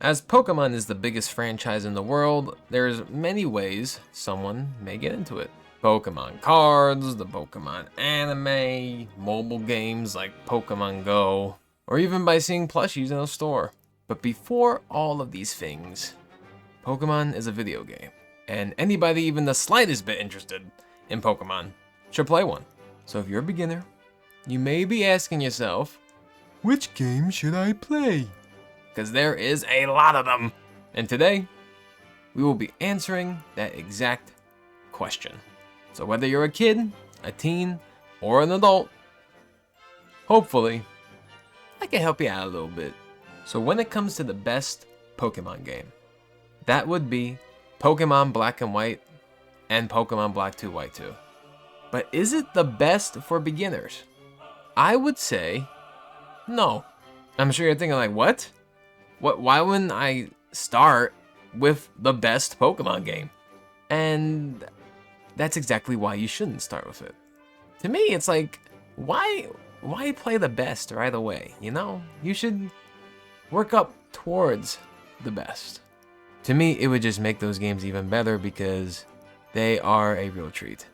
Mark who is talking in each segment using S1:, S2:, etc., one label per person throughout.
S1: As Pokemon is the biggest franchise in the world, there's many ways someone may get into it. Pokemon cards, the Pokemon anime, mobile games like Pokemon Go, or even by seeing plushies in a store. But before all of these things, Pokemon is a video game, and anybody even the slightest bit interested in Pokemon should play one. So if you're a beginner, you may be asking yourself, which game should I play? Because there is a lot of them. And today, we will be answering that exact question. So whether you're a kid, a teen, or an adult, hopefully, I can help you out a little bit. So when it comes to the best Pokemon game, that would be Pokemon Black and White and Pokemon Black 2 White 2. But is it the best for beginners? I would say no. I'm sure you're thinking like, what? Why wouldn't I start with the best Pokemon game? And that's exactly why you shouldn't start with it. To me, it's like, why play the best right away? You know, you should work up towards the best. To me, it would just make those games even better because they are a real treat.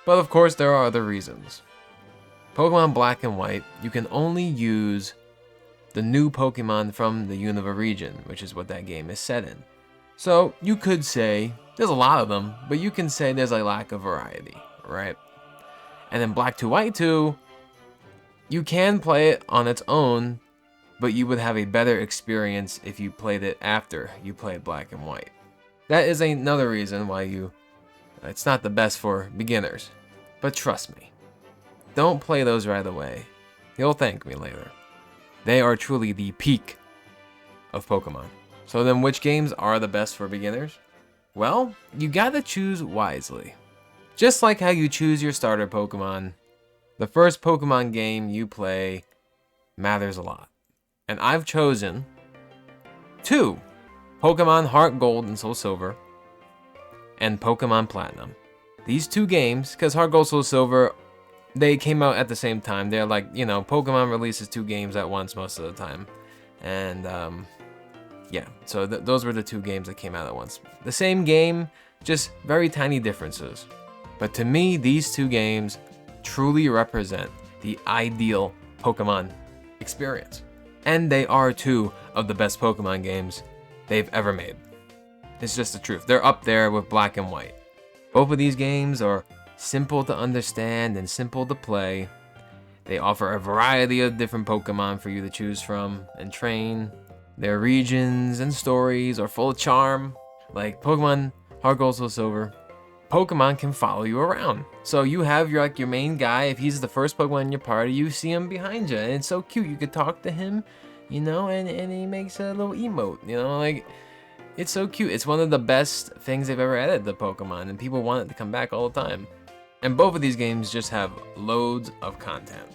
S1: But of course, there are other reasons. Pokemon Black and White, you can only use the new Pokemon from the Unova region, which is what that game is set in. So you could say, there's a lot of them, but you can say there's a lack of variety, right? And then Black 2 White 2, you can play it on its own, but you would have a better experience if you played it after you played Black and White. That is another reason why it's not the best for beginners. But trust me, don't play those right away. You'll thank me later. They are truly the peak of Pokemon. So then which games are the best for beginners? Well, you gotta choose wisely. Just like how you choose your starter Pokemon, the first Pokemon game you play matters a lot. And I've chosen 2, Pokemon Heart Gold and Soul Silver, and Pokemon Platinum. These 2 games, because Heart Gold, Soul Silver, they came out at the same time. They're like, you know, Pokemon releases 2 games at once most of the time. And, yeah, so those were the 2 games that came out at once. The same game, just very tiny differences. But to me, these 2 games truly represent the ideal Pokemon experience. And they are 2 of the best Pokemon games they've ever made. It's just the truth. They're up there with Black and White. Both of these games are simple to understand and simple to play. They offer a variety of different Pokemon for you to choose from and train. Their regions and stories are full of charm. Like Pokemon Heart Gold Soul Silver, Pokemon can follow you around. So you have your main guy. If he's the first Pokemon in your party, you see him behind you, and it's so cute. You could talk to him, you know, and he makes a little emote, you know, like it's so cute. It's one of the best things they've ever added to Pokemon, and people want it to come back all the time. And both of these games just have loads of content,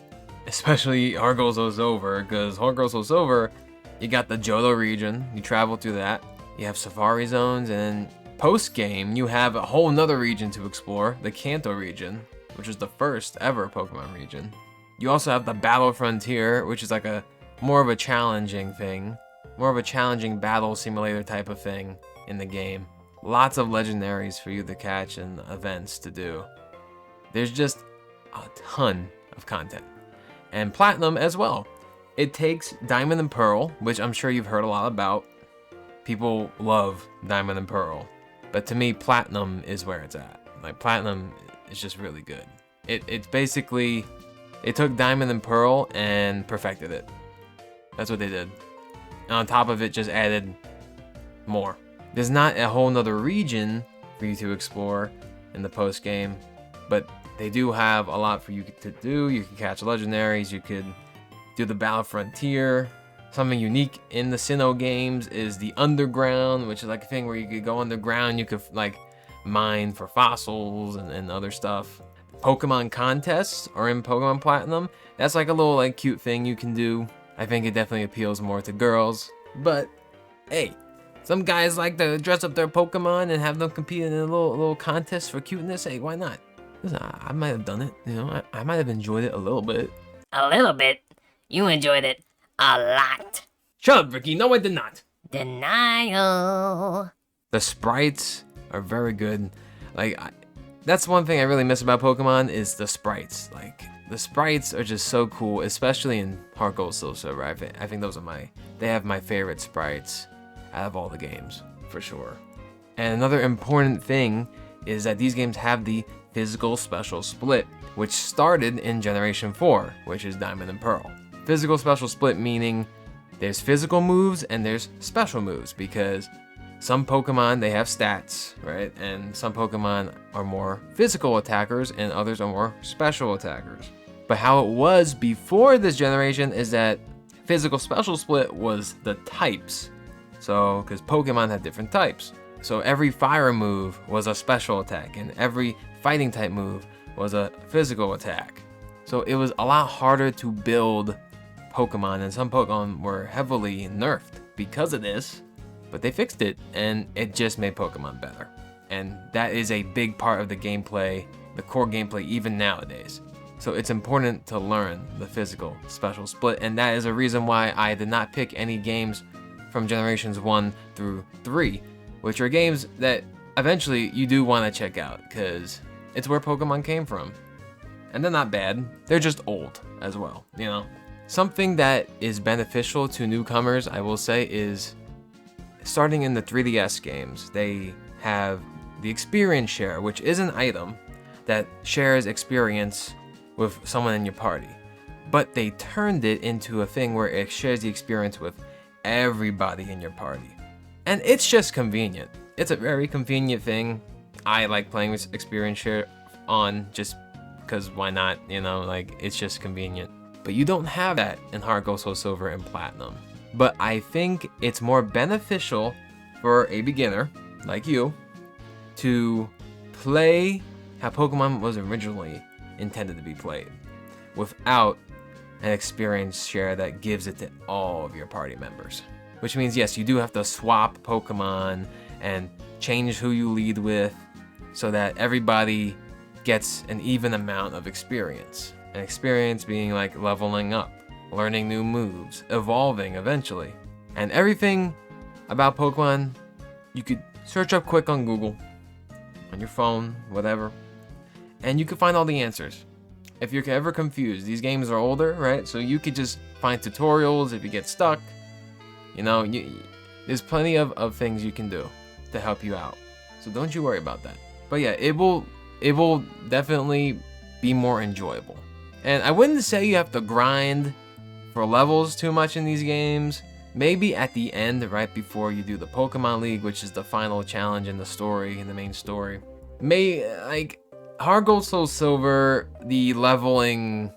S1: especially Heart Gold Soul Silver, because Heart Gold Soul Silver, you got the Johto region, you travel through that, you have Safari Zones, and then post-game, you have a whole nother region to explore, the Kanto region, which is the first ever Pokemon region. You also have the Battle Frontier, which is like more of a challenging thing, more of a challenging battle simulator type of thing in the game. Lots of legendaries for you to catch and events to do. There's just a ton of content. And Platinum as well. It takes Diamond and Pearl, which I'm sure you've heard a lot about. People love Diamond and Pearl. But to me, Platinum is where it's at. Like, Platinum is just really good. It's basically, it took Diamond and Pearl and perfected it. That's what they did. And on top of it, just added more. There's not a whole nother region for you to explore in the post game, but they do have a lot for you to do. You can catch legendaries, you could do the Battle Frontier. Something unique in the Sinnoh games is the underground, which is like a thing where you could go underground, you could like mine for fossils and other stuff. Pokemon contests are in Pokemon Platinum. That's like a little like cute thing you can do. I think it definitely appeals more to girls, but hey, some guys like to dress up their Pokemon and have them compete in a little contest for cuteness. Hey, why not? Listen, I might have done it, you know, I might have enjoyed it a little bit.
S2: A little bit? You enjoyed it a lot.
S1: Shut up, Ricky. No, I did not.
S2: Denial.
S1: The sprites are very good. Like, that's one thing I really miss about Pokemon is the sprites. Like, the sprites are just so cool, especially in Heart Gold Soul Silver. I think those are they have my favorite sprites out of all the games, for sure. And another important thing is that these games have the physical special split, which started in Generation 4, which is Diamond and Pearl. Physical special split meaning there's physical moves and there's special moves, because some Pokemon, they have stats, right? And some Pokemon are more physical attackers and others are more special attackers. But how it was before this generation is that physical special split was the types. So, because Pokemon had different types. So every fire move was a special attack and every fighting type move was a physical attack. So it was a lot harder to build Pokemon, and some Pokemon were heavily nerfed because of this, but they fixed it and it just made Pokemon better. And that is a big part of the gameplay, the core gameplay even nowadays. So it's important to learn the physical special split, and that is a reason why I did not pick any games from generations 1 through 3, which are games that eventually you do want to check out because it's where Pokemon came from. And they're not bad, they're just old as well, you know? Something that is beneficial to newcomers, I will say, is starting in the 3DS games, they have the experience share, which is an item that shares experience with someone in your party. But they turned it into a thing where it shares the experience with everybody in your party. And it's just convenient. It's a very convenient thing. I like playing with experience share on just because why not, you know, like it's just convenient. But you don't have that in Heart Gold Soul Silver and Platinum. But I think it's more beneficial for a beginner like you to play how Pokemon was originally intended to be played without an experience share that gives it to all of your party members. Which means, yes, you do have to swap Pokemon and change who you lead with so that everybody gets an even amount of experience. And experience being like leveling up, learning new moves, evolving eventually. And everything about Pokemon, you could search up quick on Google, on your phone, whatever, and you could find all the answers. If you're ever confused, these games are older, right? So you could just find tutorials if you get stuck. You know, there's plenty of things you can do to help you out. So don't you worry about that. But yeah, it will definitely be more enjoyable. And I wouldn't say you have to grind for levels too much in these games. Maybe at the end, right before you do the Pokemon League, which is the final challenge in the story, in the main story. Like Heart Gold Soul Silver, the level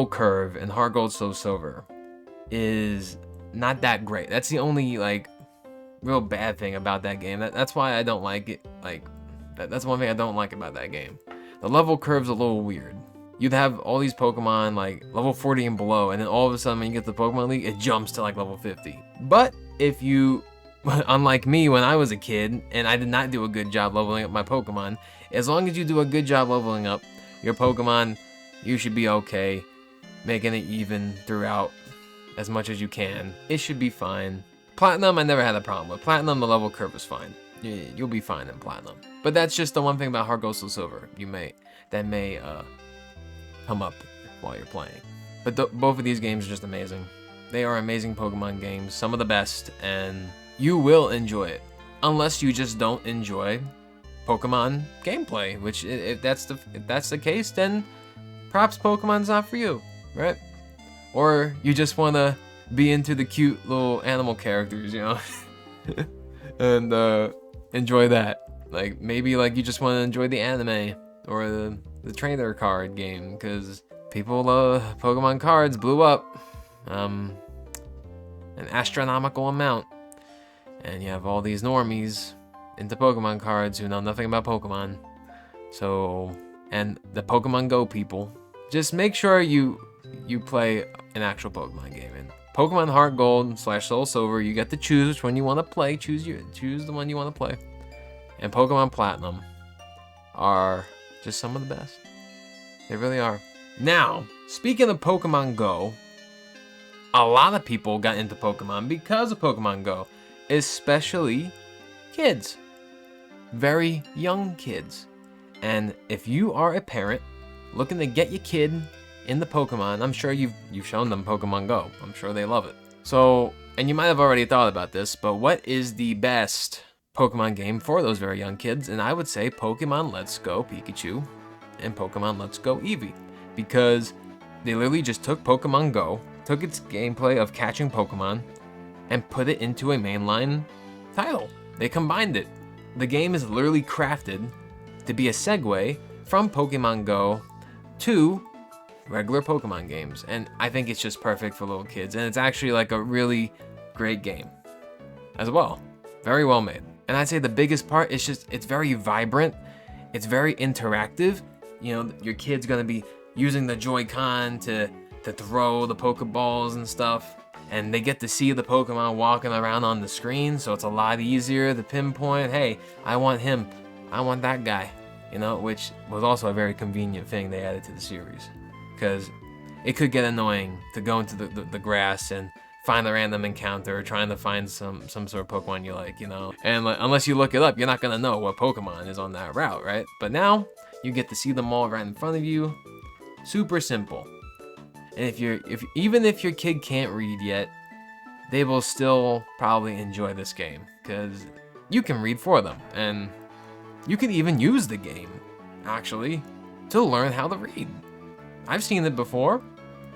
S1: curve in Heart Gold Soul Silver is not that great. That's the only like real bad thing about that game. That's why I don't like it. Like that's one thing I don't like about that game. The level curve's a little weird. You'd have all these Pokemon like level 40 and below, and then all of a sudden when you get the Pokemon League, it jumps to like level 50. But if you, unlike me when I was a kid and I did not do a good job leveling up my Pokemon, as long as you do a good job leveling up your Pokemon, you should be okay, making it even throughout as much as you can. It should be fine. Platinum, I never had a problem with. Platinum, the level curve is fine. You'll be fine in Platinum. But that's just the one thing about Heart Gold Soul Silver that may come up while you're playing. But both of these games are just amazing. They are amazing Pokemon games, some of the best, and you will enjoy it. Unless you just don't enjoy Pokemon gameplay, which if that's the case, then perhaps Pokemon's not for you, right? Or you just want to be into the cute little animal characters, you know, and enjoy that. Like maybe like you just want to enjoy the anime or the trainer card game, because people love Pokemon cards blew up an astronomical amount, and you have all these normies into Pokemon cards who know nothing about Pokemon. So, and the Pokemon Go people, just make sure you play an actual Pokemon game. And Pokemon Heart Gold / Soul Silver, you get to choose which one you want to play. Choose the one you want to play. And Pokemon Platinum are just some of the best. They really are. Now, speaking of Pokemon Go, a lot of people got into Pokemon because of Pokemon Go, especially kids, very young kids. And if you are a parent looking to get your kid in the Pokemon, I'm sure you've shown them Pokemon Go. I'm sure they love it. So, and you might have already thought about this, but what is the best Pokemon game for those very young kids? And I would say Pokemon Let's Go Pikachu and Pokemon Let's Go Eevee, because they literally just took Pokemon Go, took its gameplay of catching Pokemon, and put it into a mainline title. They combined it. The game is literally crafted to be a segue from Pokemon Go to regular Pokemon games, and I think it's just perfect for little kids, and it's actually like a really great game as well. Very well made. And I'd say the biggest part is just it's very vibrant, it's very interactive. You know, your kid's gonna be using the Joy-Con to throw the Pokeballs and stuff, and they get to see the Pokemon walking around on the screen, so it's a lot easier to pinpoint, hey, I want him, I want that guy, you know, which was also a very convenient thing they added to the series, because it could get annoying to go into the grass and find a random encounter, trying to find some sort of Pokemon you like, you know, and unless you look it up, you're not gonna know what Pokemon is on that route, right? But now you get to see them all right in front of you. Super simple. And even if your kid can't read yet, they will still probably enjoy this game, because you can read for them, and you can even use the game, actually, to learn how to read. I've seen it before.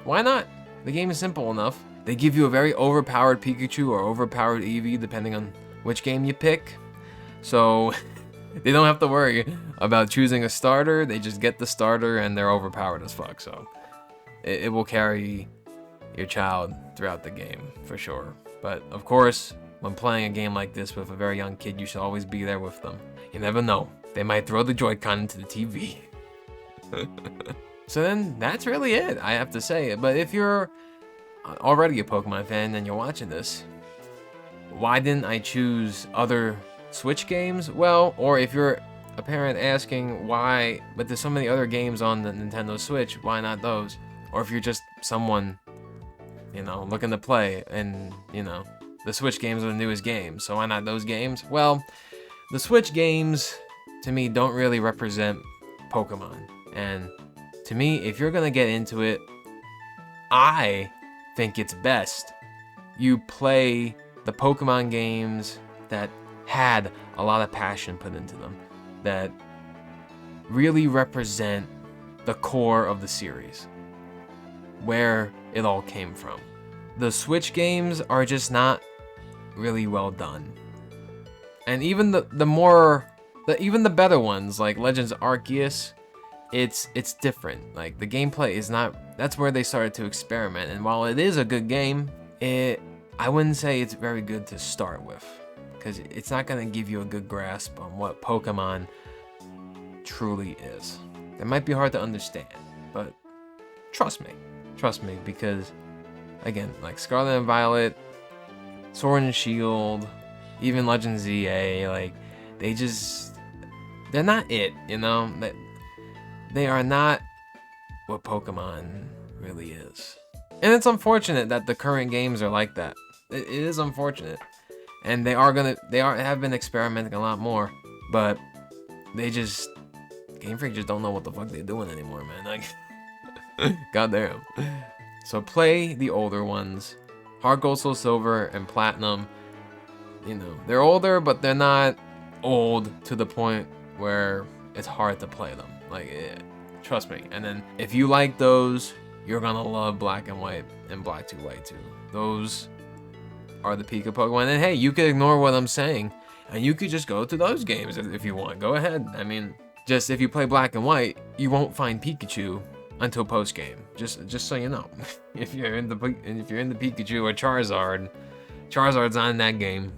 S1: Why not? The game is simple enough. They give you a very overpowered Pikachu or overpowered Eevee, depending on which game you pick. So they don't have to worry about choosing a starter. They just get the starter and they're overpowered as fuck. So it will carry your child throughout the game for sure. But of course, when playing a game like this with a very young kid, you should always be there with them. You never know. They might throw the Joy-Con into the TV. So then that's really it, I have to say. But if you're already a Pokemon fan and you're watching this, why didn't I choose other Switch games? Well, or if you're a parent asking why, but there's so many other games on the Nintendo Switch, why not those? Or if you're just someone, you know, looking to play, and, you know, the Switch games are the newest games, so why not those games? Well, the Switch games, to me, don't really represent Pokemon. And to me, if you're gonna get into it, I think it's best you play the Pokemon games that had a lot of passion put into them, that really represent the core of the series, where it all came from. The Switch games are just not really well done. And even even the better ones, like Legends Arceus, it's different. Like, the gameplay is not, that's where they started to experiment. And while it is a good game, I wouldn't say it's very good to start with, because it's not gonna give you a good grasp on what Pokemon truly is. It might be hard to understand, but trust me, because again, like Scarlet and Violet, Sword and Shield, even Legends ZA, like, they're not it, you know? They are not what Pokemon really is. And it's unfortunate that the current games are like that. It is unfortunate. And they have been experimenting a lot more, but Game Freak just don't know what the fuck they're doing anymore, man. Like, goddamn. So play the older ones. Heart Gold, Soul Silver, and Platinum. You know, they're older, but they're not old to the point where it's hard to play them. Like, trust me. And then if you like those, you're gonna love Black and White and Black 2 White 2. Those are the peak of Pokemon. And hey, you could ignore what I'm saying, and you could just go to those games if you want. Go ahead. I mean, just if you play Black and White, you won't find Pikachu until post game. Just so you know. If you're into Pikachu or Charizard's not in that game.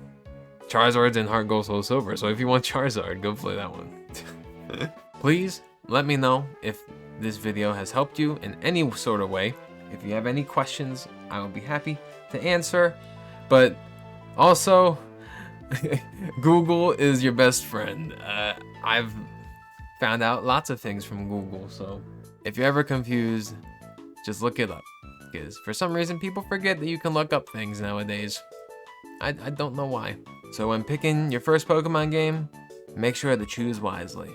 S1: Charizard's in Heart Gold, Soul Silver. So if you want Charizard, go play that one. Please let me know if this video has helped you in any sort of way. If you have any questions, I will be happy to answer. But also, Google is your best friend. I've found out lots of things from Google, so if you're ever confused, just look it up. because for some reason people forget that you can look up things nowadays. I don't know why. So when picking your first Pokemon game, make sure to choose wisely,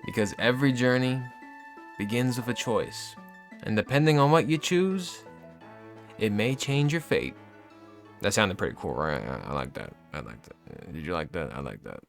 S1: because every journey begins with a choice, and depending on what you choose, it may change your fate. That sounded pretty cool, right? I like that. I like that. Did you like that? I like that.